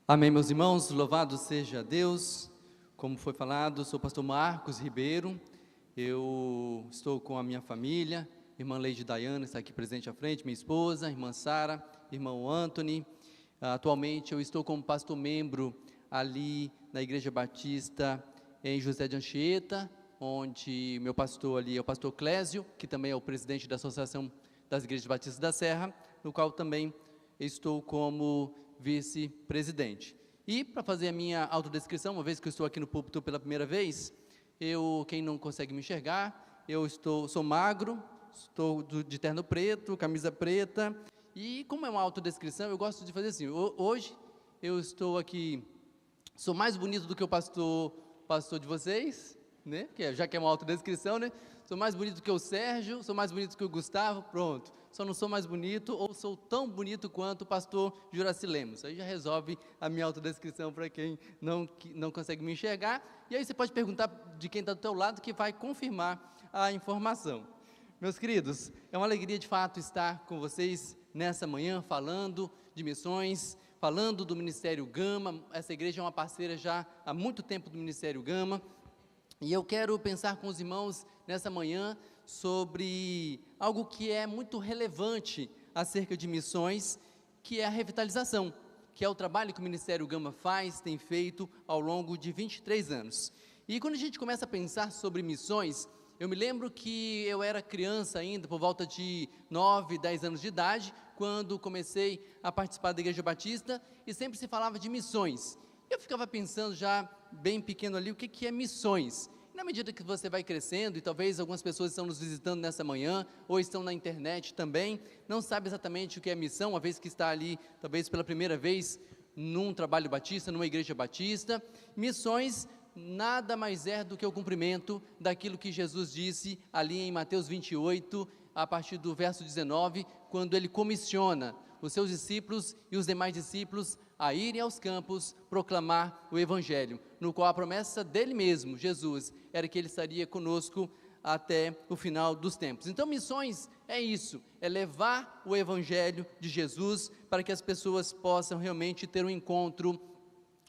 Amém, meus irmãos, louvado seja Deus. Como foi falado, sou o pastor Marcos Ribeiro. Eu estou com a minha família, irmã Leide Dayana está aqui presente à frente, minha esposa, irmã Sara, irmão Anthony. Atualmente eu estou como pastor membro ali na Igreja Batista em José de Anchieta, onde meu pastor ali é o pastor Clésio, que também é o presidente da Associação das Igrejas Batistas da Serra, no qual também estou como vice-presidente. E para fazer a minha autodescrição, uma vez que eu estou aqui no púlpito pela primeira vez, quem não consegue me enxergar, sou magro, estou de terno preto, camisa preta, e como é uma autodescrição, eu gosto de fazer assim, hoje eu estou aqui, sou mais bonito do que o pastor de vocês, né? Já que é uma autodescrição, né? Sou mais bonito que o Sérgio, sou mais bonito que o Gustavo, pronto. Só não sou mais bonito ou sou tão bonito quanto o pastor Juraci Lemos. Aí já resolve a minha autodescrição para quem não consegue me enxergar. E aí você pode perguntar de quem está do teu lado que vai confirmar a informação. Meus queridos, é uma alegria de fato estar com vocês nessa manhã falando de missões, falando do Ministério Gama. Essa igreja é uma parceira já há muito tempo do Ministério Gama. E eu quero pensar com os irmãos nessa manhã sobre algo que é muito relevante acerca de missões, que é a revitalização, que é o trabalho que o Ministério Gama tem feito ao longo de 23 anos. E quando a gente começa a pensar sobre missões, eu me lembro que eu era criança ainda, por volta de 9, 10 anos de idade, quando comecei a participar da Igreja Batista, e sempre se falava de missões. Eu ficava pensando já bem pequeno ali, o que é missões? Na medida que você vai crescendo, e talvez algumas pessoas estão nos visitando nessa manhã, ou estão na internet também, não sabe exatamente o que é missão, uma vez que está ali, talvez pela primeira vez, num trabalho batista, numa igreja batista. Missões nada mais é do que o cumprimento daquilo que Jesus disse ali em Mateus 28, a partir do verso 19, quando ele comissiona os seus discípulos e os demais discípulos a irem aos campos proclamar o Evangelho, no qual a promessa dele mesmo, Jesus, era que ele estaria conosco até o final dos tempos. Então missões é isso, é levar o Evangelho de Jesus para que as pessoas possam realmente ter um encontro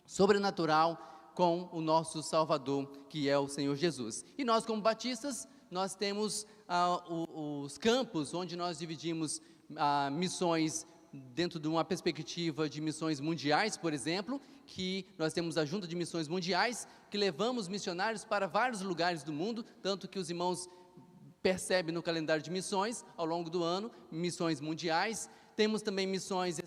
sobrenatural com o nosso Salvador, que é o Senhor Jesus. E nós como batistas, nós temos os campos onde nós dividimos missões dentro de uma perspectiva de missões mundiais, por exemplo, que nós temos a Junta de Missões Mundiais, que levamos missionários para vários lugares do mundo, tanto que os irmãos percebem no calendário de missões, ao longo do ano, missões mundiais. Temos também missões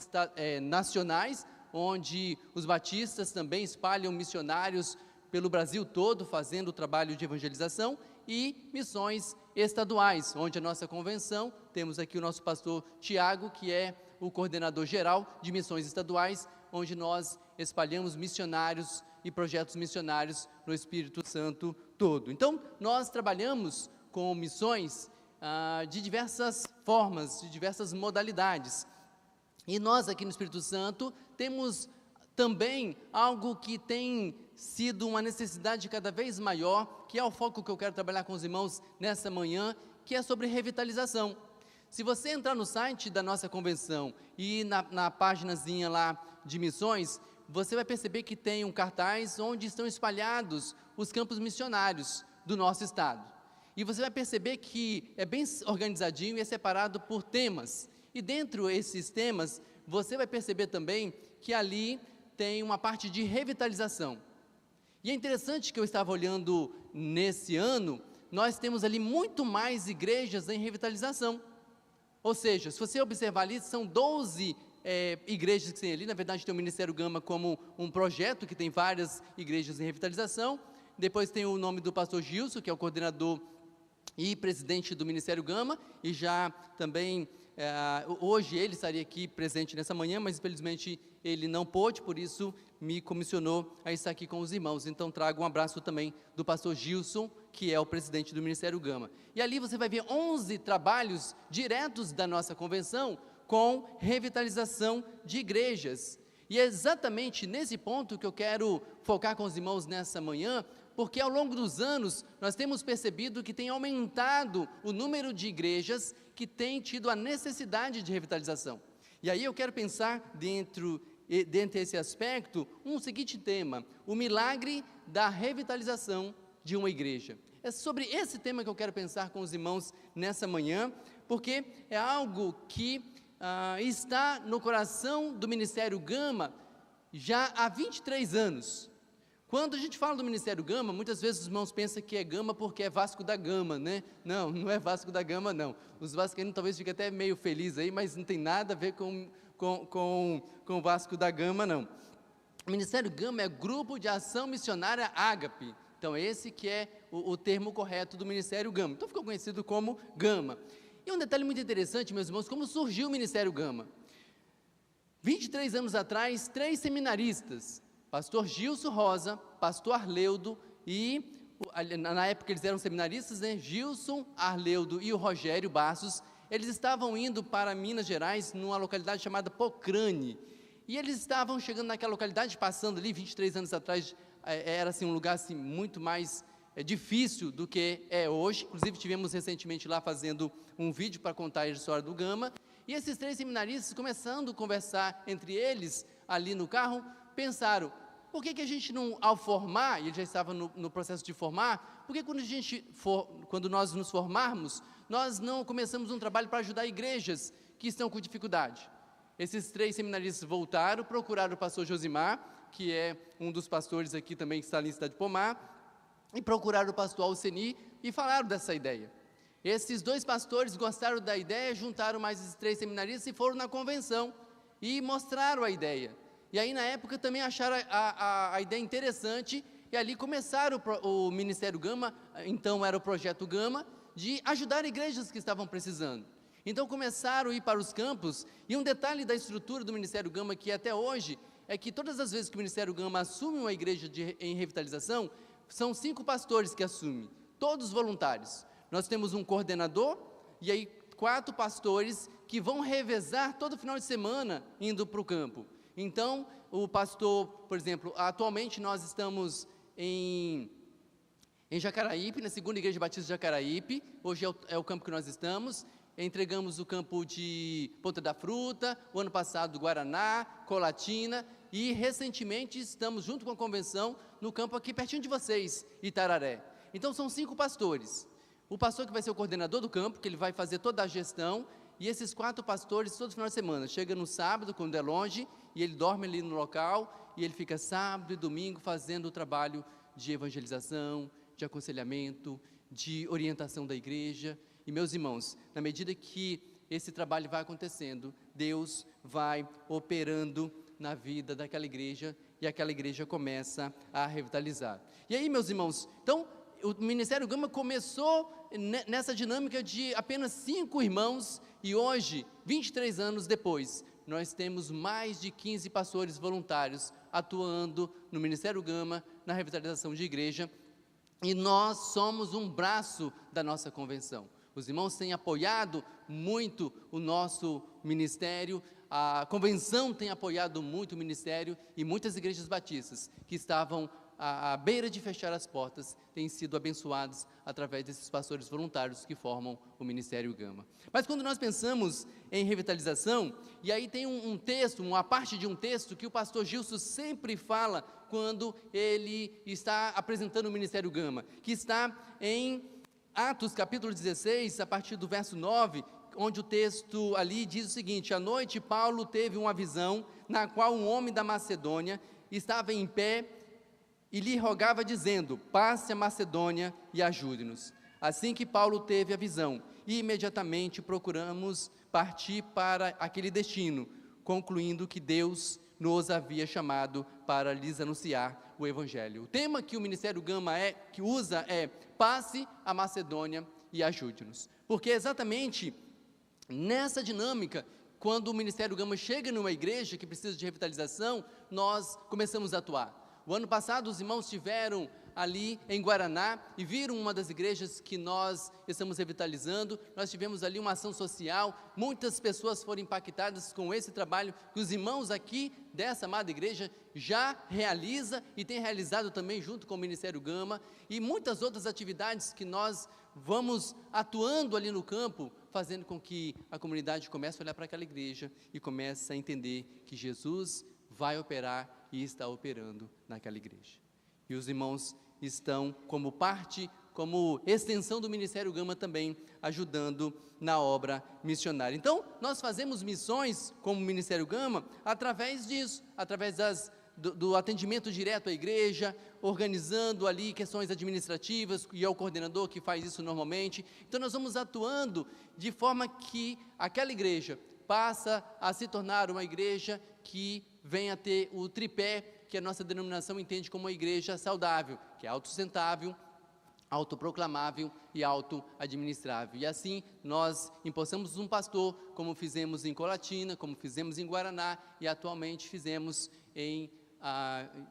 nacionais, onde os batistas também espalham missionários pelo Brasil todo, fazendo o trabalho de evangelização, e missões estaduais, onde a nossa convenção, temos aqui o nosso pastor Tiago, que é o coordenador geral de missões estaduais, onde nós espalhamos missionários e projetos missionários no Espírito Santo todo. Então, nós trabalhamos com missões de diversas formas, de diversas modalidades. E nós aqui no Espírito Santo temos também algo que tem sido uma necessidade cada vez maior, que é o foco que eu quero trabalhar com os irmãos nessa manhã, que é sobre revitalização. Se você entrar no site da nossa convenção e na paginazinha lá de missões, você vai perceber que tem um cartaz onde estão espalhados os campos missionários do nosso estado. E você vai perceber que é bem organizadinho e é separado por temas. E dentro desses temas, você vai perceber também que ali tem uma parte de revitalização. E é interessante que eu estava olhando nesse ano, nós temos ali muito mais igrejas em revitalização. Ou seja, se você observar ali, são 12 igrejas que tem ali. Na verdade tem o Ministério Gama como um projeto que tem várias igrejas em revitalização. Depois tem o nome do pastor Gilson, que é o coordenador e presidente do Ministério Gama, e já também, hoje ele estaria aqui presente nessa manhã, mas infelizmente ele não pôde, por isso me comissionou a estar aqui com os irmãos. Então trago um abraço também do pastor Gilson, que é o presidente do Ministério Gama. E ali você vai ver 11 trabalhos diretos da nossa convenção com revitalização de igrejas. E é exatamente nesse ponto que eu quero focar com os irmãos nessa manhã, porque ao longo dos anos nós temos percebido que tem aumentado o número de igrejas que têm tido a necessidade de revitalização. E aí eu quero pensar dentro dentre esse aspecto, um seguinte tema: o milagre da revitalização de uma igreja. É sobre esse tema que eu quero pensar com os irmãos nessa manhã, porque é algo que está no coração do Ministério Gama já há 23 anos. Quando a gente fala do Ministério Gama, muitas vezes os irmãos pensam que é Gama porque é Vasco da Gama, né? Não, não é Vasco da Gama, não. Os vascaínos talvez fiquem até meio felizes aí, mas não tem nada a ver com Vasco da Gama, não. O Ministério Gama é Grupo de Ação Missionária Ágape. Então, esse que é o termo correto do Ministério Gama. Então, ficou conhecido como Gama. E um detalhe muito interessante, meus irmãos, como surgiu o Ministério Gama. 23 anos atrás, 3 seminaristas, pastor Gilson Rosa, pastor Arleudo e, na época eles eram seminaristas, né? Gilson, Arleudo e o Rogério Bastos, eles estavam indo para Minas Gerais, numa localidade chamada Pocrane, e eles estavam chegando naquela localidade, passando ali, 23 anos atrás, era assim, um lugar assim, muito mais difícil do que é hoje. Inclusive tivemos recentemente lá fazendo um vídeo para contar a história do Gama, e esses 3 seminaristas, começando a conversar entre eles, ali no carro, pensaram: por que a gente não, ao formar, e ele já estava no processo de formar, por que quando nós nos formarmos, nós não começamos um trabalho para ajudar igrejas que estão com dificuldade? Esses 3 seminaristas voltaram, procuraram o pastor Josimar, que é um dos pastores aqui também, que está ali em Cidade de Pomar, e procuraram o pastor Alceni e falaram dessa ideia. Esses 2 pastores gostaram da ideia, juntaram mais esses 3 seminaristas e foram na convenção e mostraram a ideia. E aí, na época, também acharam a ideia interessante, e ali começaram o Ministério Gama, então era o Projeto Gama, de ajudar igrejas que estavam precisando. Então, começaram a ir para os campos, e um detalhe da estrutura do Ministério Gama, que até hoje, é que todas as vezes que o Ministério Gama assume uma igreja em revitalização, são 5 pastores que assumem, todos voluntários. Nós temos um coordenador, e aí 4 pastores que vão revezar todo final de semana indo para o campo. Então, o pastor, por exemplo, atualmente nós estamos em Jacaraípe, na segunda igreja batista de Jacaraípe, hoje é o campo que nós estamos, entregamos o campo de Ponta da Fruta, o ano passado Guaraná, Colatina, e recentemente estamos junto com a convenção no campo aqui pertinho de vocês, Itararé. Então são 5 pastores, o pastor que vai ser o coordenador do campo, que ele vai fazer toda a gestão, e esses 4 pastores, todo final de semana, chega no sábado, quando é longe, e ele dorme ali no local, e ele fica sábado e domingo fazendo o trabalho de evangelização, de aconselhamento, de orientação da igreja. E, meus irmãos, na medida que esse trabalho vai acontecendo, Deus vai operando na vida daquela igreja, e aquela igreja começa a revitalizar. E aí, meus irmãos, então, o Ministério Gama começou nessa dinâmica de apenas 5 irmãos, e hoje, 23 anos depois, nós temos mais de 15 pastores voluntários atuando no Ministério Gama, na revitalização de igreja, e nós somos um braço da nossa convenção. Os irmãos têm apoiado muito o nosso ministério, a convenção tem apoiado muito o ministério, e muitas igrejas batistas que estavam à beira de fechar as portas, têm sido abençoados através desses pastores voluntários que formam o Ministério Gama. Mas quando nós pensamos em revitalização, e aí tem um texto, uma parte de um texto que o pastor Gilson sempre fala quando ele está apresentando o Ministério Gama, que está em Atos capítulo 16, a partir do verso 9, onde o texto ali diz o seguinte: à noite Paulo teve uma visão, na qual um homem da Macedônia estava em pé e lhe rogava dizendo: passe a Macedônia e ajude-nos. Assim que Paulo teve a visão, imediatamente procuramos partir para aquele destino, concluindo que Deus nos havia chamado para lhes anunciar o Evangelho. O tema que o Ministério Gama usa é: passe a Macedônia e ajude-nos. Porque exatamente nessa dinâmica, quando o Ministério Gama chega numa igreja que precisa de revitalização, nós começamos a atuar. O ano passado os irmãos estiveram ali em Guaraná e viram uma das igrejas que nós estamos revitalizando. Nós tivemos ali uma ação social, muitas pessoas foram impactadas com esse trabalho que os irmãos aqui dessa amada igreja já realiza e tem realizado também junto com o Ministério Gama, e muitas outras atividades que nós vamos atuando ali no campo, fazendo com que a comunidade comece a olhar para aquela igreja e comece a entender que Jesus vai operar e está operando naquela igreja. E os irmãos estão como parte, como extensão do Ministério Gama também, ajudando na obra missionária. Então, nós fazemos missões como Ministério Gama através disso, através do atendimento direto à igreja, organizando ali questões administrativas, e é o coordenador que faz isso normalmente. Então nós vamos atuando de forma que aquela igreja passa a se tornar uma igreja que venha a ter o tripé que a nossa denominação entende como uma igreja saudável, que é autossustentável, autoproclamável e auto-administrável. E assim nós empossamos um pastor, como fizemos em Colatina, como fizemos em Guaraná e atualmente fizemos em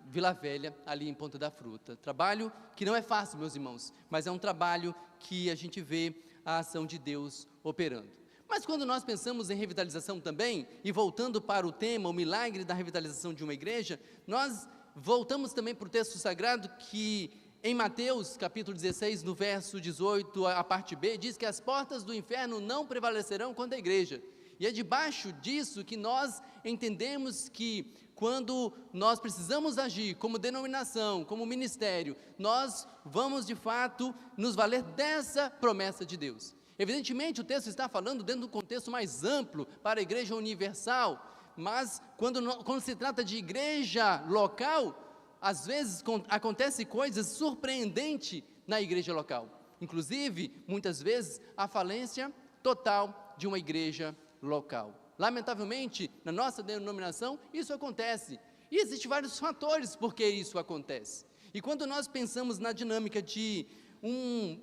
Vila Velha, ali em Ponta da Fruta. Trabalho que não é fácil, meus irmãos, mas é um trabalho que a gente vê a ação de Deus operando. Mas quando nós pensamos em revitalização também, e voltando para o tema, o milagre da revitalização de uma igreja, nós voltamos também para o texto sagrado que em Mateus capítulo 16, no verso 18, a parte B, diz que as portas do inferno não prevalecerão contra a igreja. E é debaixo disso que nós entendemos que quando nós precisamos agir como denominação, como ministério, nós vamos de fato nos valer dessa promessa de Deus. Evidentemente o texto está falando dentro de um contexto mais amplo para a igreja universal, mas quando se trata de igreja local, às vezes acontecem coisas surpreendentes na igreja local. Inclusive, muitas vezes, a falência total de uma igreja local. Lamentavelmente, na nossa denominação, isso acontece. E existem vários fatores por que isso acontece. E quando nós pensamos na dinâmica de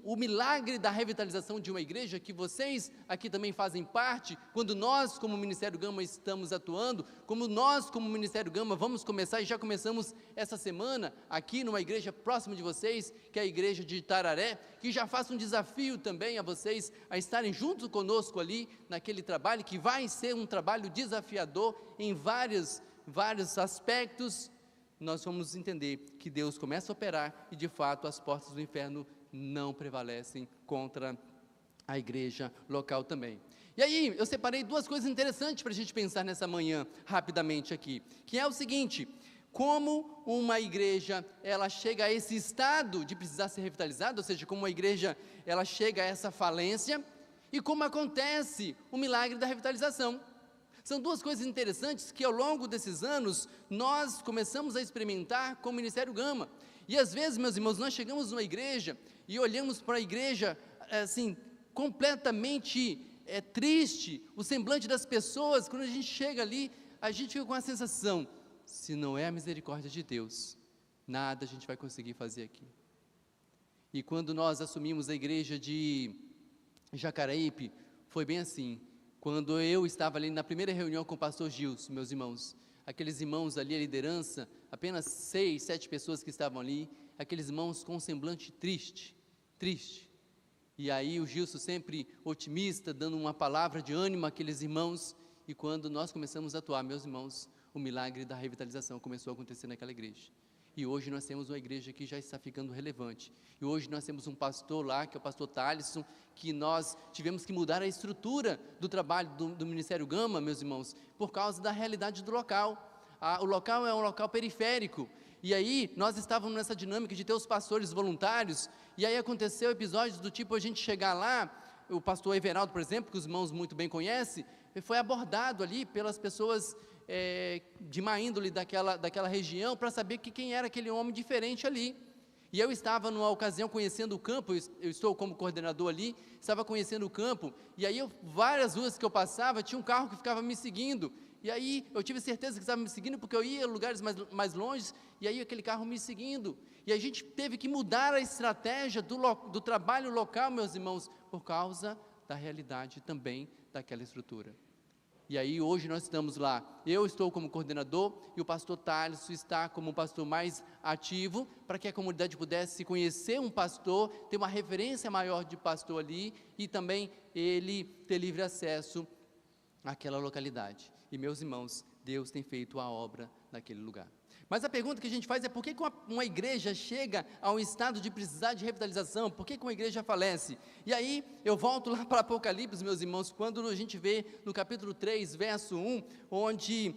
o milagre da revitalização de uma igreja, que vocês aqui também fazem parte, quando nós como Ministério Gama estamos atuando, como nós como Ministério Gama vamos começar, e já começamos essa semana, aqui numa igreja próxima de vocês, que é a igreja de Itararé, que já faça um desafio também a vocês, a estarem junto conosco ali, naquele trabalho, que vai ser um trabalho desafiador em vários aspectos. Nós vamos entender que Deus começa a operar, e de fato as portas do inferno não prevalecem contra a igreja local também. E aí, eu separei duas coisas interessantes para a gente pensar nessa manhã, rapidamente aqui, que é o seguinte: como uma igreja, ela chega a esse estado de precisar ser revitalizada, ou seja, como uma igreja, ela chega a essa falência, e como acontece o milagre da revitalização. São duas coisas interessantes que ao longo desses anos, nós começamos a experimentar com o Ministério Gama. E às vezes, meus irmãos, nós chegamos numa igreja e olhamos para a igreja, assim, completamente triste, o semblante das pessoas. Quando a gente chega ali, a gente fica com a sensação, se não é a misericórdia de Deus, nada a gente vai conseguir fazer aqui. E quando nós assumimos a igreja de Jacareípe, foi bem assim. Quando eu estava ali na primeira reunião com o pastor Gilson, meus irmãos, aqueles irmãos ali, a liderança, apenas 6, 7 pessoas que estavam ali, aqueles irmãos com um semblante triste, e aí o Gilson sempre otimista, dando uma palavra de ânimo àqueles irmãos, e quando nós começamos a atuar, meus irmãos, o milagre da revitalização começou a acontecer naquela igreja. E hoje nós temos uma igreja que já está ficando relevante. E hoje nós temos um pastor lá, que é o pastor Thalisson, que nós tivemos que mudar a estrutura do trabalho do Ministério Gama, meus irmãos, por causa da realidade do local. O local é um local periférico. E aí nós estávamos nessa dinâmica de ter os pastores voluntários, e aí aconteceu episódios do tipo a gente chegar lá, o pastor Everaldo, por exemplo, que os irmãos muito bem conhecem, foi abordado ali pelas pessoas de má índole daquela região, para saber quem era aquele homem diferente ali. E eu estava numa ocasião conhecendo o campo, eu estou como coordenador ali, estava conhecendo o campo, e aí várias ruas que eu passava, tinha um carro que ficava me seguindo, e aí eu tive certeza que estava me seguindo, porque eu ia em lugares mais longe, e aí aquele carro me seguindo, e a gente teve que mudar a estratégia do trabalho local, meus irmãos, por causa da realidade também daquela estrutura. E aí hoje nós estamos lá, eu estou como coordenador e o pastor Thales está como um pastor mais ativo, para que a comunidade pudesse conhecer um pastor, ter uma referência maior de pastor ali, e também ele ter livre acesso àquela localidade. E meus irmãos, Deus tem feito a obra naquele lugar. Mas a pergunta que a gente faz é: por que uma igreja chega a um estado de precisar de revitalização? Por que uma igreja falece? E aí eu volto lá para Apocalipse, meus irmãos, quando a gente vê no capítulo 3, verso 1, onde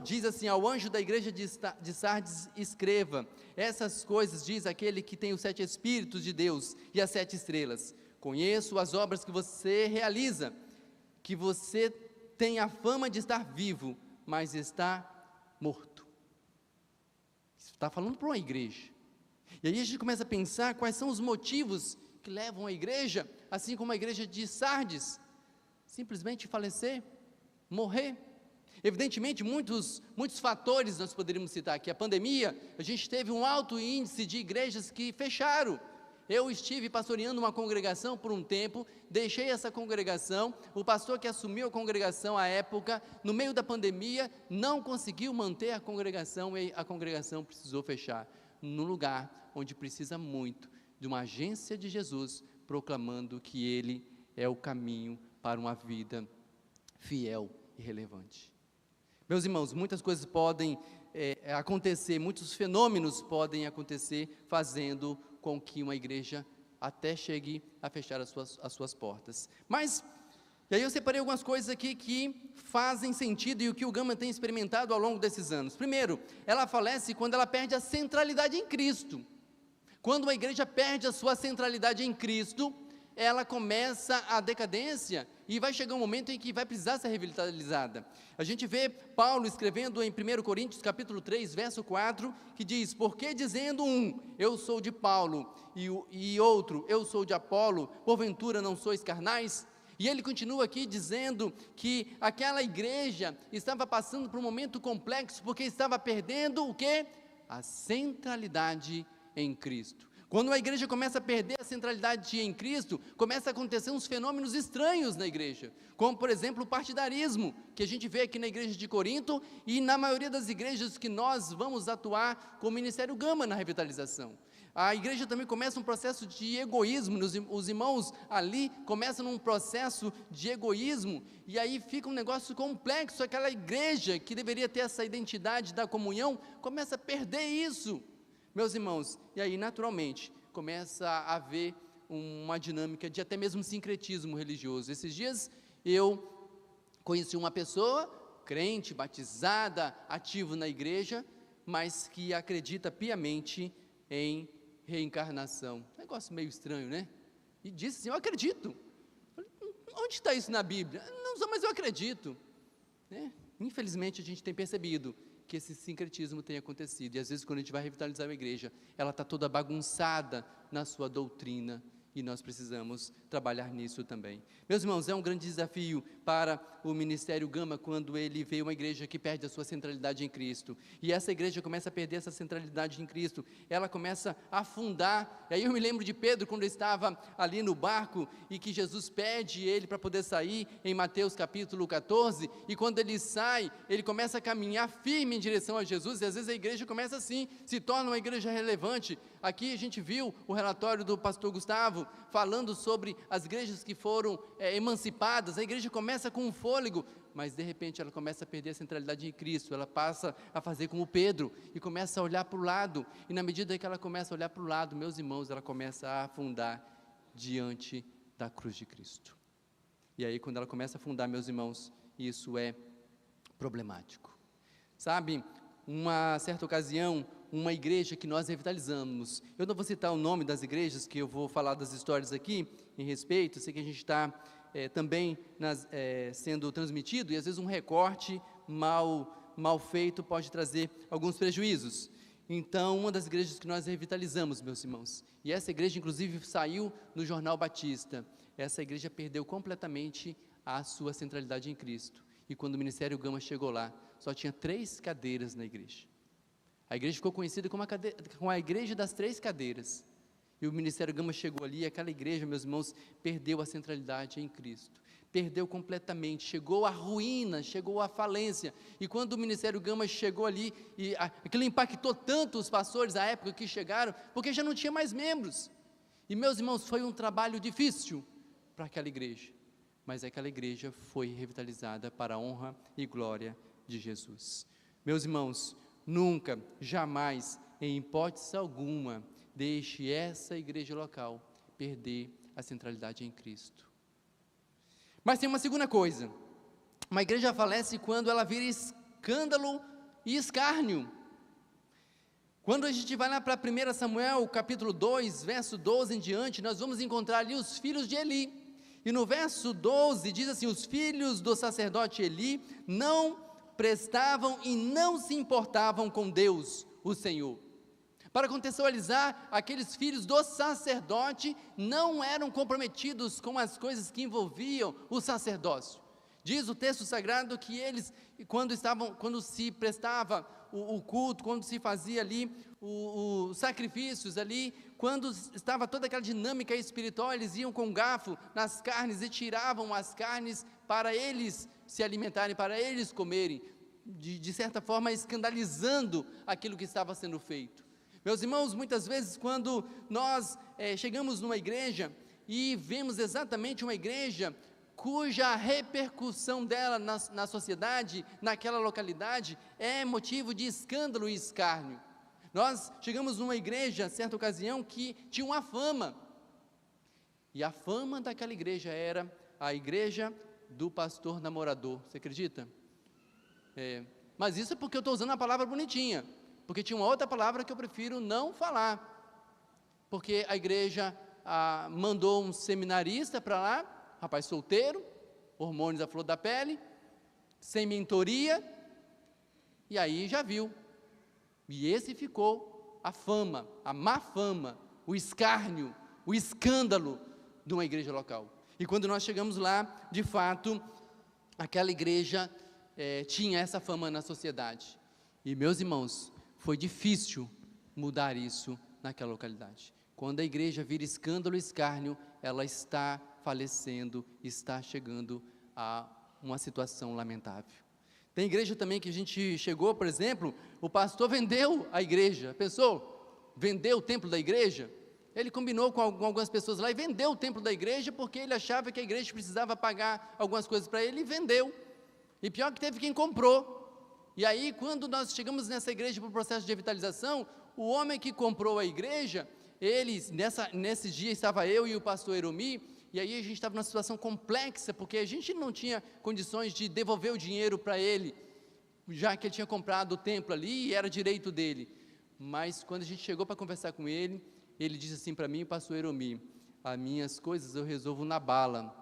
diz assim: ao anjo da igreja de Sardes escreva, essas coisas diz aquele que tem os 7 Espíritos de Deus e as 7 estrelas. Conheço as obras que você realiza, que você tem a fama de estar vivo, mas está morto. Está falando para uma igreja. E aí a gente começa a pensar quais são os motivos que levam a igreja, assim como a igreja de Sardes, simplesmente falecer, morrer. Evidentemente, muitos fatores nós poderíamos citar aqui. A pandemia, a gente teve um alto índice de igrejas que fecharam. Eu estive pastoreando uma congregação por um tempo, deixei essa congregação, o pastor que assumiu a congregação à época, no meio da pandemia, não conseguiu manter a congregação e a congregação precisou fechar, num lugar onde precisa muito de uma agência de Jesus, proclamando que Ele é o caminho para uma vida fiel e relevante. Meus irmãos, muitas coisas podem acontecer, muitos fenômenos podem acontecer, fazendo com que uma igreja até chegue a fechar as suas portas. Mas, e aí eu separei algumas coisas aqui que fazem sentido e o que o Gama tem experimentado ao longo desses anos. Primeiro, ela falece quando ela perde a centralidade em Cristo. Quando uma igreja perde a sua centralidade em Cristo, ela começa a decadência e vai chegar um momento em que vai precisar ser revitalizada. A gente vê Paulo escrevendo em 1 Coríntios capítulo 3, verso 4, que diz: porque dizendo um, eu sou de Paulo, e outro, eu sou de Apolo, porventura não sois carnais? E ele continua aqui dizendo que aquela igreja estava passando por um momento complexo, porque estava perdendo o quê? A centralidade em Cristo. Quando a igreja começa a perder a centralidade em Cristo, começa a acontecer uns fenômenos estranhos na igreja, como por exemplo o partidarismo, que a gente vê aqui na igreja de Corinto, e na maioria das igrejas que nós vamos atuar com o Ministério Gama na revitalização. A igreja também começa um processo de egoísmo, os irmãos ali começam num processo de egoísmo, e aí fica um negócio complexo, aquela igreja que deveria ter essa identidade da comunhão, começa a perder isso. Meus irmãos, e aí naturalmente começa a haver uma dinâmica de até mesmo sincretismo religioso. Esses dias eu conheci uma pessoa, crente, batizada, ativo na igreja, mas que acredita piamente em reencarnação. Negócio meio estranho, né? E disse assim: eu acredito. Falei, onde está isso na Bíblia? Não, mas eu acredito. Infelizmente a gente tem percebido que esse sincretismo tem acontecido, e às vezes quando a gente vai revitalizar a igreja, ela está toda bagunçada na sua doutrina, e nós precisamos trabalhar nisso também. Meus irmãos, é um grande desafio para o Ministério Gama, quando ele vê uma igreja que perde a sua centralidade em Cristo, e essa igreja começa a perder essa centralidade em Cristo, ela começa a afundar. E aí eu me lembro de Pedro, quando estava ali no barco, e que Jesus pede ele para poder sair, em Mateus capítulo 14, e quando ele sai, ele começa a caminhar firme em direção a Jesus, e às vezes a igreja começa assim, se torna uma igreja relevante. Aqui a gente viu o relatório do pastor Gustavo, falando sobre as igrejas que foram emancipadas. A igreja começa com um fôlego, mas de repente ela começa a perder a centralidade em Cristo, ela passa a fazer como Pedro, e começa a olhar para o lado, e na medida que ela começa a olhar para o lado, meus irmãos, ela começa a afundar diante da cruz de Cristo. E aí quando ela começa a afundar, meus irmãos, isso é problemático. Sabe, uma certa ocasião, uma igreja que nós revitalizamos, eu não vou citar o nome das igrejas, que eu vou falar das histórias aqui, em respeito, sei que a gente está também sendo transmitido, e às vezes um recorte mal feito pode trazer alguns prejuízos. Então, uma das igrejas que nós revitalizamos, meus irmãos, e essa igreja inclusive saiu no Jornal Batista, essa igreja perdeu completamente a sua centralidade em Cristo, e quando o Ministério Gama chegou lá, só tinha 3 cadeiras na igreja. A igreja ficou conhecida como a igreja das 3 cadeiras, e o Ministério Gama chegou ali, e aquela igreja, meus irmãos, perdeu a centralidade em Cristo, perdeu completamente, chegou à ruína, chegou à falência. E quando o Ministério Gama chegou ali, e aquilo impactou tanto os pastores à época que chegaram, porque já não tinha mais membros, e meus irmãos, foi um trabalho difícil para aquela igreja, mas aquela igreja foi revitalizada para a honra e glória de Jesus. Meus irmãos, nunca, jamais, em hipótese alguma, deixe essa igreja local perder a centralidade em Cristo. Mas tem uma segunda coisa, Uma igreja falece quando ela vira escândalo e escárnio. Quando a gente vai lá para 1 Samuel, capítulo 2, verso 12 em diante, nós vamos encontrar ali os filhos de Eli. E no verso 12 diz assim: os filhos do sacerdote Eli não prestavam e não se importavam com Deus, o Senhor. Para contextualizar, aqueles filhos do sacerdote não eram comprometidos com as coisas que envolviam o sacerdócio. Diz o texto sagrado que eles, quando se prestava o culto, quando se fazia ali os sacrifícios ali, quando estava toda aquela dinâmica espiritual, eles iam com garfo nas carnes e tiravam as carnes para eles se alimentarem, para eles comerem, de certa forma escandalizando aquilo que estava sendo feito. Meus irmãos, muitas vezes quando nós chegamos numa igreja e vemos exatamente uma igreja cuja repercussão dela na sociedade, naquela localidade, é motivo de escândalo e escárnio. Nós chegamos numa igreja, certa ocasião, que tinha uma fama, e a fama daquela igreja era a igreja do pastor namorador. Você acredita? Mas isso é porque eu estou usando a palavra bonitinha, porque tinha uma outra palavra que eu prefiro não falar, porque a igreja mandou um seminarista para lá, rapaz solteiro, hormônios à flor da pele, sem mentoria, e aí já viu, e esse ficou a fama, a má fama, o escárnio, o escândalo de uma igreja local. E quando nós chegamos lá, de fato, aquela igreja tinha essa fama na sociedade, e meus irmãos, foi difícil mudar isso naquela localidade. Quando a igreja vira escândalo e escárnio, ela está falecendo, está chegando a uma situação lamentável. Tem igreja também que a gente chegou, por exemplo, o pastor vendeu a igreja, pensou? Vendeu o templo da igreja? Ele combinou com algumas pessoas lá e vendeu o templo da igreja porque ele achava que a igreja precisava pagar algumas coisas para ele e vendeu. E pior que teve quem comprou. E aí, quando nós chegamos nessa igreja para o processo de revitalização, o homem que comprou a igreja, nesse dia estava eu e o pastor Eromi, e aí a gente estava numa situação complexa, porque a gente não tinha condições de devolver o dinheiro para ele, já que ele tinha comprado o templo ali e era direito dele. Mas quando a gente chegou para conversar com ele, ele disse assim para mim: pastor Eromi, as minhas coisas eu resolvo na bala.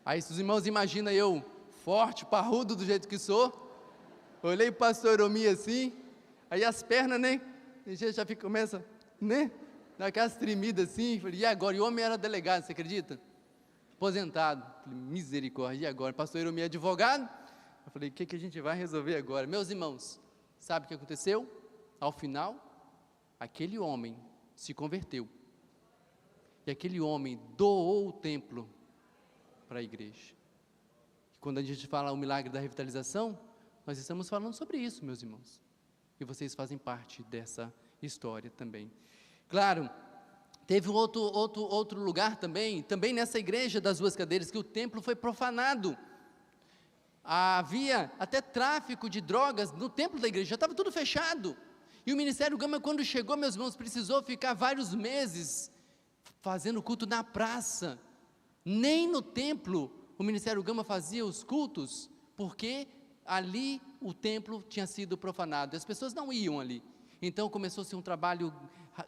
Aí os irmãos imaginam eu, forte, parrudo do jeito que sou, olhei para o pastor Eromi assim, aí as pernas, né, a gente já começa, né, daquelas tremidas assim, falei, e agora? E o homem era delegado, você acredita? Aposentado, falei, misericórdia, e agora? Pastor Eromi é advogado, eu falei, o que a gente vai resolver agora? Meus irmãos, sabe o que aconteceu? Ao final, aquele homem se converteu, e aquele homem doou o templo para a igreja. Quando a gente fala o milagre da revitalização, nós estamos falando sobre isso, meus irmãos, e vocês fazem parte dessa história também. Claro, teve outro lugar também nessa igreja das duas cadeiras, que o templo foi profanado, havia até tráfico de drogas no templo da igreja, já estava tudo fechado, e o Ministério Gama, quando chegou, meus irmãos, precisou ficar vários meses fazendo culto na praça, nem no templo o Ministério Gama fazia os cultos, porque ali o templo tinha sido profanado, as pessoas não iam ali. Então começou a ser um trabalho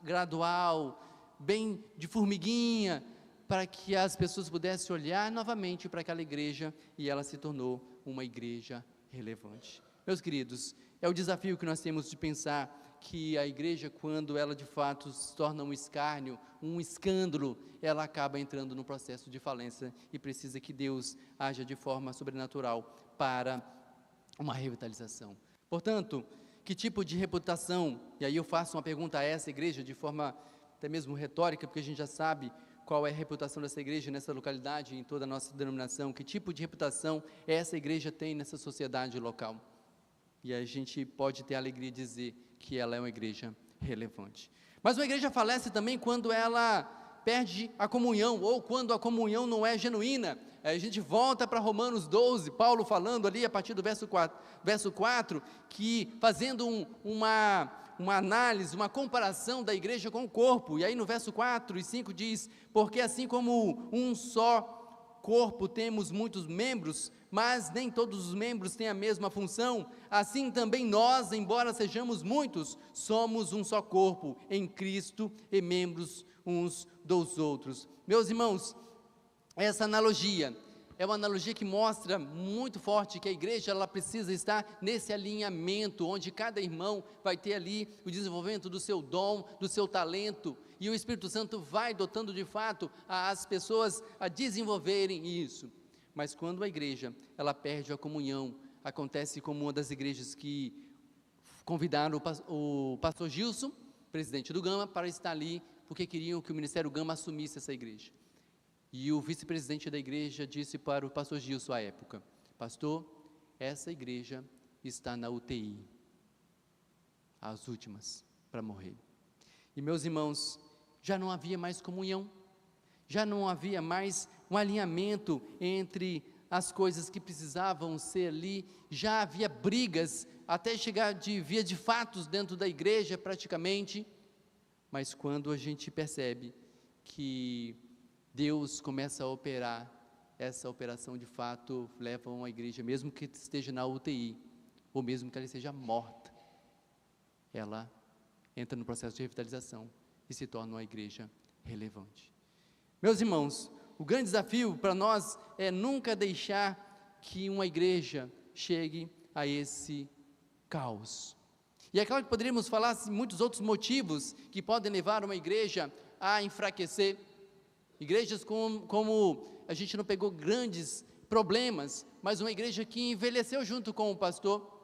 gradual, bem de formiguinha, para que as pessoas pudessem olhar novamente para aquela igreja, e ela se tornou uma igreja relevante. Meus queridos, é o desafio que nós temos de pensar que a igreja, quando ela de fato se torna um escárnio, um escândalo, ela acaba entrando no processo de falência, e precisa que Deus haja de forma sobrenatural para uma revitalização. Portanto, que tipo de reputação, e aí eu faço uma pergunta a essa igreja, de forma até mesmo retórica, porque a gente já sabe qual é a reputação dessa igreja nessa localidade, em toda a nossa denominação, que tipo de reputação essa igreja tem nessa sociedade local? E a gente pode ter a alegria de dizer que ela é uma igreja relevante. Mas uma igreja falece também quando ela perde a comunhão, ou quando a comunhão não é genuína. A gente volta para Romanos 12, Paulo falando ali a partir do verso 4, que fazendo uma análise, uma comparação da igreja com o corpo, e aí no verso 4 e 5 diz, porque assim como um só corpo temos muitos membros, mas nem todos os membros têm a mesma função, assim também nós, embora sejamos muitos, somos um só corpo em Cristo e membros uns dos outros. Meus irmãos, essa analogia é uma analogia que mostra muito forte que a igreja ela precisa estar nesse alinhamento, onde cada irmão vai ter ali o desenvolvimento do seu dom, do seu talento, e o Espírito Santo vai dotando de fato as pessoas a desenvolverem isso. Mas quando a igreja ela perde a comunhão, acontece como uma das igrejas que convidaram o pastor Gilson, presidente do Gama, para estar ali, porque queriam que o Ministério Gama assumisse essa igreja. E o vice-presidente da igreja disse para o pastor Gilson à época: pastor, essa igreja está na UTI, as últimas para morrer. E meus irmãos, já não havia mais comunhão, já não havia mais um alinhamento entre as coisas que precisavam ser ali, já havia brigas, até chegar de via de fatos dentro da igreja praticamente. Mas quando a gente percebe que Deus começa a operar, essa operação de fato leva uma igreja, mesmo que esteja na UTI, ou mesmo que ela esteja morta, ela entra no processo de revitalização e se torna uma igreja relevante. Meus irmãos, o grande desafio para nós é nunca deixar que uma igreja chegue a esse caos. E é claro que poderíamos falar muitos outros motivos que podem levar uma igreja a enfraquecer. Igrejas como a gente não pegou grandes problemas, mas uma igreja que envelheceu junto com o pastor.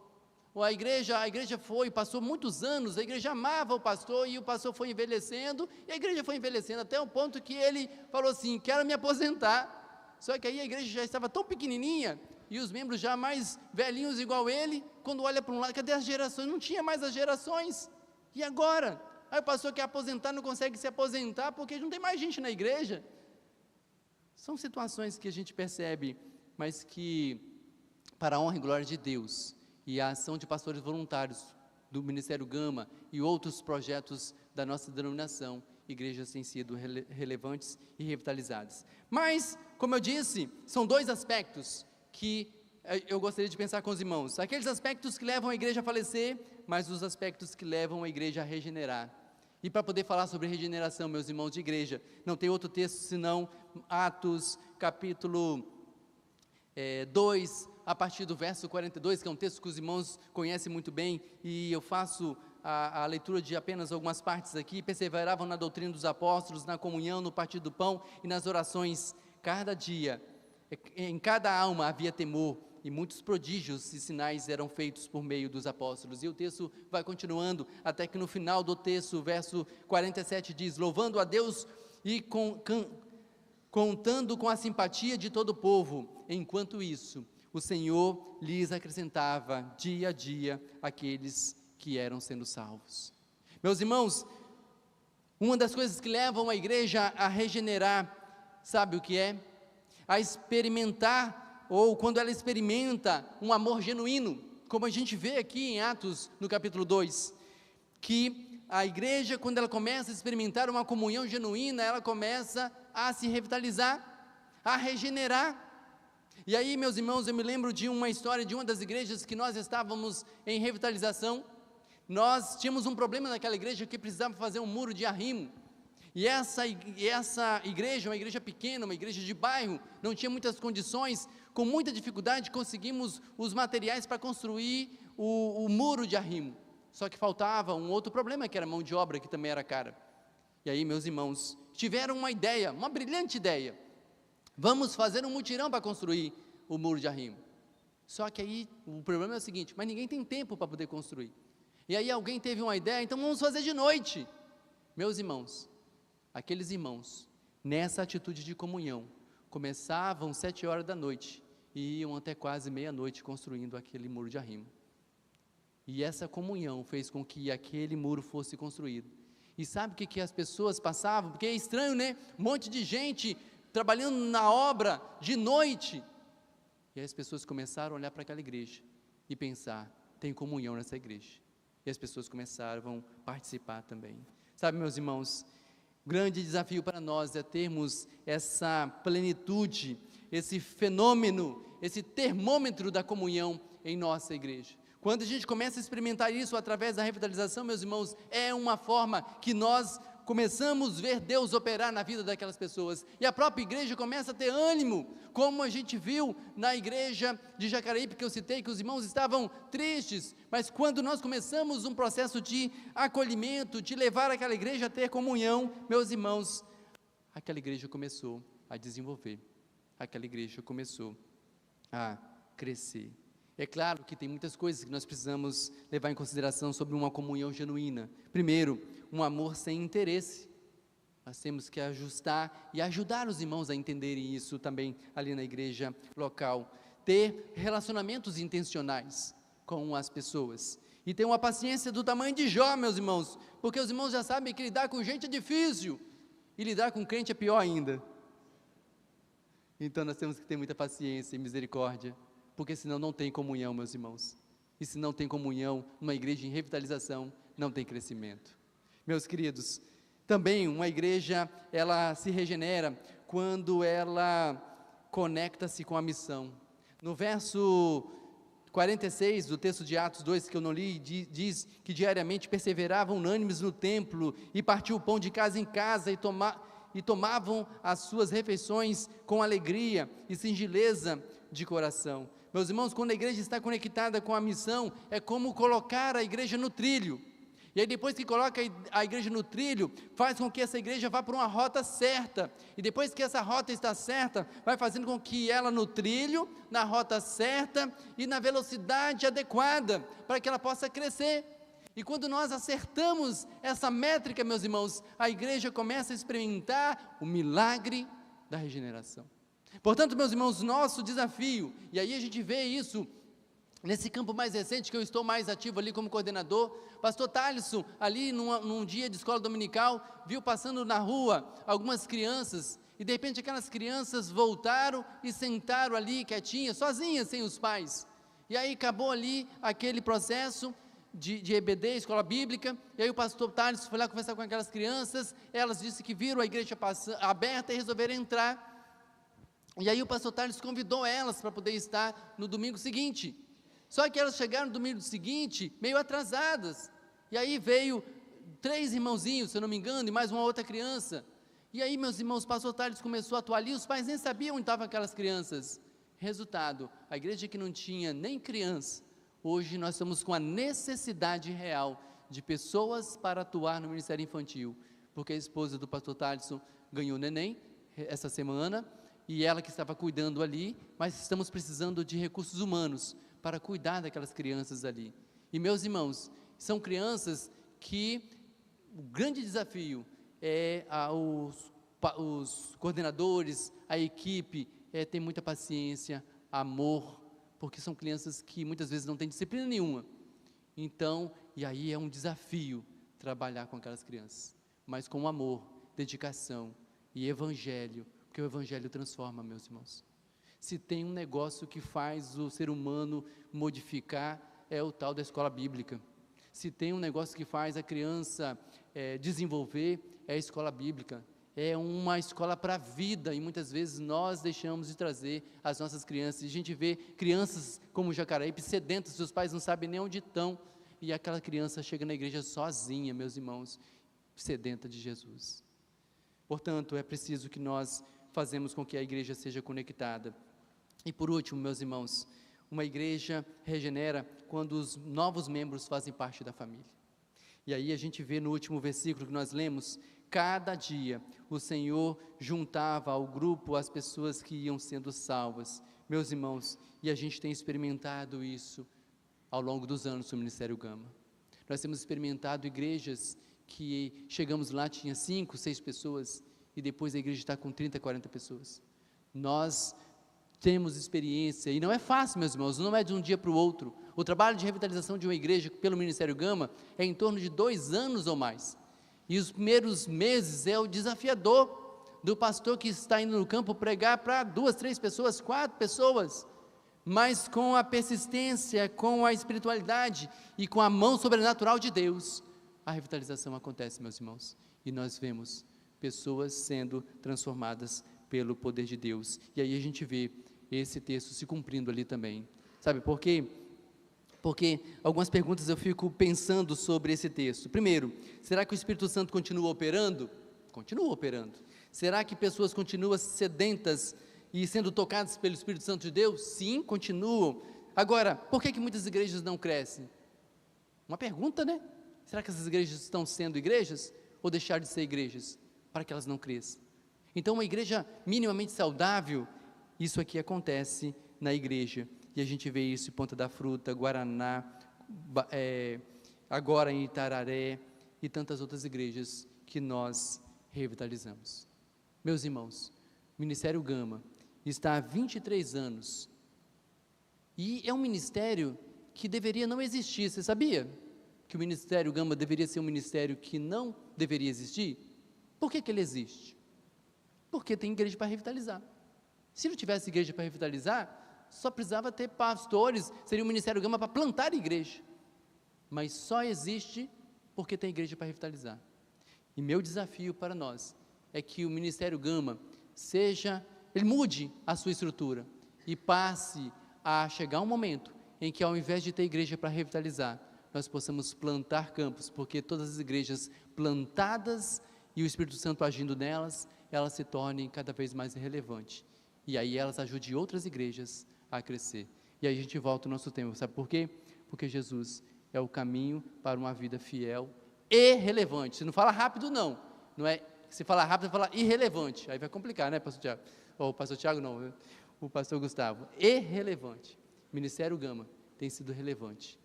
A igreja passou muitos anos, a igreja amava o pastor e o pastor foi envelhecendo, e a igreja foi envelhecendo até o ponto que ele falou assim: quero me aposentar. Só que aí a igreja já estava tão pequenininha, e os membros já mais velhinhos igual ele, quando olha para um lado, cadê as gerações? Não tinha mais as gerações, e agora? Aí o pastor quer aposentar, não consegue se aposentar, porque não tem mais gente na igreja. São situações que a gente percebe, mas que, para a honra e glória de Deus, e a ação de pastores voluntários do Ministério Gama e outros projetos da nossa denominação, igrejas têm sido relevantes e revitalizadas. Mas, como eu disse, são dois aspectos que eu gostaria de pensar com os irmãos: aqueles aspectos que levam a igreja a falecer, mas os aspectos que levam a igreja a regenerar. E para poder falar sobre regeneração, meus irmãos de igreja, não tem outro texto senão Atos capítulo 2, a partir do verso 42, que é um texto que os irmãos conhecem muito bem, e eu faço a leitura de apenas algumas partes aqui. Perseveravam na doutrina dos apóstolos, na comunhão, no partir do pão e nas orações. Cada dia, em cada alma havia temor, e muitos prodígios e sinais eram feitos por meio dos apóstolos. E o texto vai continuando, até que no final do texto, verso 47 diz: louvando a Deus e contando com a simpatia de todo o povo. Enquanto isso, o Senhor lhes acrescentava dia a dia aqueles que eram sendo salvos. Meus irmãos, uma das coisas que levam a igreja a regenerar, sabe o que é? A experimentar, ou quando ela experimenta um amor genuíno, como a gente vê aqui em Atos, no capítulo 2, que a igreja, quando ela começa a experimentar uma comunhão genuína, ela começa a se revitalizar, a regenerar. E aí, meus irmãos, eu me lembro de uma história de uma das igrejas que nós estávamos em revitalização. Nós tínhamos um problema naquela igreja que precisava fazer um muro de arrimo. E essa igreja, uma igreja pequena, uma igreja de bairro, não tinha muitas condições, com muita dificuldade conseguimos os materiais para construir o muro de arrimo. Só que faltava um outro problema, que era a mão de obra, que também era cara. E aí, meus irmãos, tiveram uma ideia, uma brilhante ideia: vamos fazer um mutirão para construir o muro de arrimo. Só que aí, o problema é o seguinte: mas ninguém tem tempo para poder construir. E aí alguém teve uma ideia: então vamos fazer de noite. Meus irmãos, aqueles irmãos, nessa atitude de comunhão, começavam 7 horas da noite, e iam até quase meia-noite construindo aquele muro de arrimo. E essa comunhão fez com que aquele muro fosse construído. E sabe o que as pessoas passavam? Porque é estranho, né? Um monte de gente trabalhando na obra de noite. E aí as pessoas começaram a olhar para aquela igreja e pensar: tem comunhão nessa igreja. E as pessoas começaram a participar também. Sabe, meus irmãos, o grande desafio para nós é termos essa plenitude, esse fenômeno, esse termômetro da comunhão em nossa igreja. Quando a gente começa a experimentar isso através da revitalização, meus irmãos, é uma forma que nós começamos a ver Deus operar na vida daquelas pessoas, e a própria igreja começa a ter ânimo, como a gente viu na igreja de Jacareípe, que eu citei, que os irmãos estavam tristes, mas quando nós começamos um processo de acolhimento, de levar aquela igreja a ter comunhão, meus irmãos, aquela igreja começou a desenvolver, aquela igreja começou a crescer. É claro que tem muitas coisas que nós precisamos levar em consideração sobre uma comunhão genuína. Primeiro, um amor sem interesse. Nós temos que ajustar e ajudar os irmãos a entenderem isso também ali na igreja local. Ter relacionamentos intencionais com as pessoas. E ter uma paciência do tamanho de Jó, meus irmãos, porque os irmãos já sabem que lidar com gente é difícil, e lidar com crente é pior ainda. Então nós temos que ter muita paciência e misericórdia, porque senão não tem comunhão, meus irmãos, e se não tem comunhão, uma igreja em revitalização, não tem crescimento. Meus queridos, também uma igreja, ela se regenera, quando ela conecta-se com a missão. No verso 46 do texto de Atos 2, que eu não li, diz que diariamente perseveravam unânimes no templo, e partiam o pão de casa em casa, e tomavam as suas refeições com alegria e singeleza de coração. Meus irmãos, quando a igreja está conectada com a missão, é como colocar a igreja no trilho, e aí depois que coloca a igreja no trilho, faz com que essa igreja vá para uma rota certa, e depois que essa rota está certa, vai fazendo com que ela no trilho, na rota certa, e na velocidade adequada, para que ela possa crescer. E quando nós acertamos essa métrica, meus irmãos, a igreja começa a experimentar o milagre da regeneração. Portanto, meus irmãos, nosso desafio, e aí a gente vê isso nesse campo mais recente, que eu estou mais ativo ali como coordenador, pastor Thaleson, ali num dia de escola dominical, viu passando na rua algumas crianças, e de repente aquelas crianças voltaram e sentaram ali quietinhas, sozinhas, sem os pais, e aí acabou ali aquele processo de EBD, escola bíblica, e aí o pastor Thaleson foi lá conversar com aquelas crianças, elas disseram que viram a igreja aberta e resolveram entrar, e aí o pastor Thaleson convidou elas para poder estar no domingo seguinte. Só que elas chegaram no domingo seguinte meio atrasadas, e aí veio 3 irmãozinhos, se eu não me engano, e mais uma outra criança, e aí, meus irmãos, o pastor Thaleson começou a atuar ali, os pais nem sabiam onde estavam aquelas crianças. Resultado, a igreja que não tinha nem criança, hoje nós estamos com a necessidade real de pessoas para atuar no ministério infantil, porque a esposa do pastor Thaleson ganhou neném essa semana, e ela que estava cuidando ali, mas estamos precisando de recursos humanos para cuidar daquelas crianças ali. E meus irmãos, são crianças que o grande desafio é os coordenadores, a equipe, ter muita paciência, amor, porque são crianças que muitas vezes não têm disciplina nenhuma. Então, e aí é um desafio trabalhar com aquelas crianças, mas com amor, dedicação e evangelho, porque o evangelho transforma, meus irmãos. Se tem um negócio que faz o ser humano modificar, é o tal da escola bíblica. Se tem um negócio que faz a criança desenvolver, é a escola bíblica. É uma escola para a vida, e muitas vezes nós deixamos de trazer as nossas crianças, e a gente vê crianças como Jacareípe, sedentas, seus pais não sabem nem onde estão, e aquela criança chega na igreja sozinha, meus irmãos, sedenta de Jesus. Portanto, é preciso que nós fazemos com que a igreja seja conectada. E por último, meus irmãos, uma igreja regenera quando os novos membros fazem parte da família. E aí a gente vê no último versículo que nós lemos, cada dia o Senhor juntava ao grupo as pessoas que iam sendo salvas. Meus irmãos, e a gente tem experimentado isso ao longo dos anos do Ministério Gama. Nós temos experimentado igrejas que chegamos lá, tinha 5, 6 pessoas, e depois a igreja está com 30, 40 pessoas. Nós temos experiência, e não é fácil, meus irmãos, não é de um dia para o outro. O trabalho de revitalização de uma igreja pelo Ministério Gama é em torno de 2 anos ou mais, e os primeiros meses é o desafiador do pastor que está indo no campo pregar para 2, 3 pessoas, 4 pessoas, mas com a persistência, com a espiritualidade e com a mão sobrenatural de Deus, a revitalização acontece, meus irmãos, e nós vemos pessoas sendo transformadas pelo poder de Deus. E aí a gente vê esse texto se cumprindo ali também. Sabe por quê? Porque algumas perguntas eu fico pensando sobre esse texto. Primeiro, será que o Espírito Santo continua operando? Continua operando. Será que pessoas continuam sedentas e sendo tocadas pelo Espírito Santo de Deus? Sim, continuam. Agora, por que muitas igrejas não crescem? Uma pergunta, né? Será que essas igrejas estão sendo igrejas ou deixaram de ser igrejas para que elas não cresçam? Então, uma igreja minimamente saudável, isso aqui acontece na igreja. E a gente vê isso em Ponta da Fruta, Guaraná, agora em Itararé e tantas outras igrejas que nós revitalizamos. Meus irmãos, o Ministério Gama está há 23 anos e é um ministério que deveria não existir. Você sabia que o Ministério Gama deveria ser um ministério que não deveria existir? Por que ele existe? Porque tem igreja para revitalizar. Se não tivesse igreja para revitalizar, só precisava ter pastores, seria um Ministério Gama para plantar igreja. Mas só existe porque tem igreja para revitalizar. E meu desafio para nós é que o Ministério Gama ele mude a sua estrutura e passe a chegar um momento em que, ao invés de ter igreja para revitalizar, nós possamos plantar campos, porque todas as igrejas plantadas e o Espírito Santo agindo nelas, elas se tornem cada vez mais relevantes. E aí elas ajudem outras igrejas a crescer. E aí a gente volta ao nosso tema, sabe por quê? Porque Jesus é o caminho para uma vida fiel e relevante. Você não fala rápido, não é, se falar rápido, vai falar irrelevante, aí vai complicar, né, pastor Tiago? Ou o pastor Tiago não, o pastor Gustavo. Irrelevante. Ministério Gama tem sido relevante.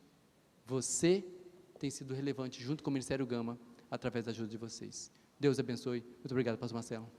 Você tem sido relevante junto com o Ministério Gama, através da ajuda de vocês. Deus abençoe. Muito obrigado, pastor Marcelo.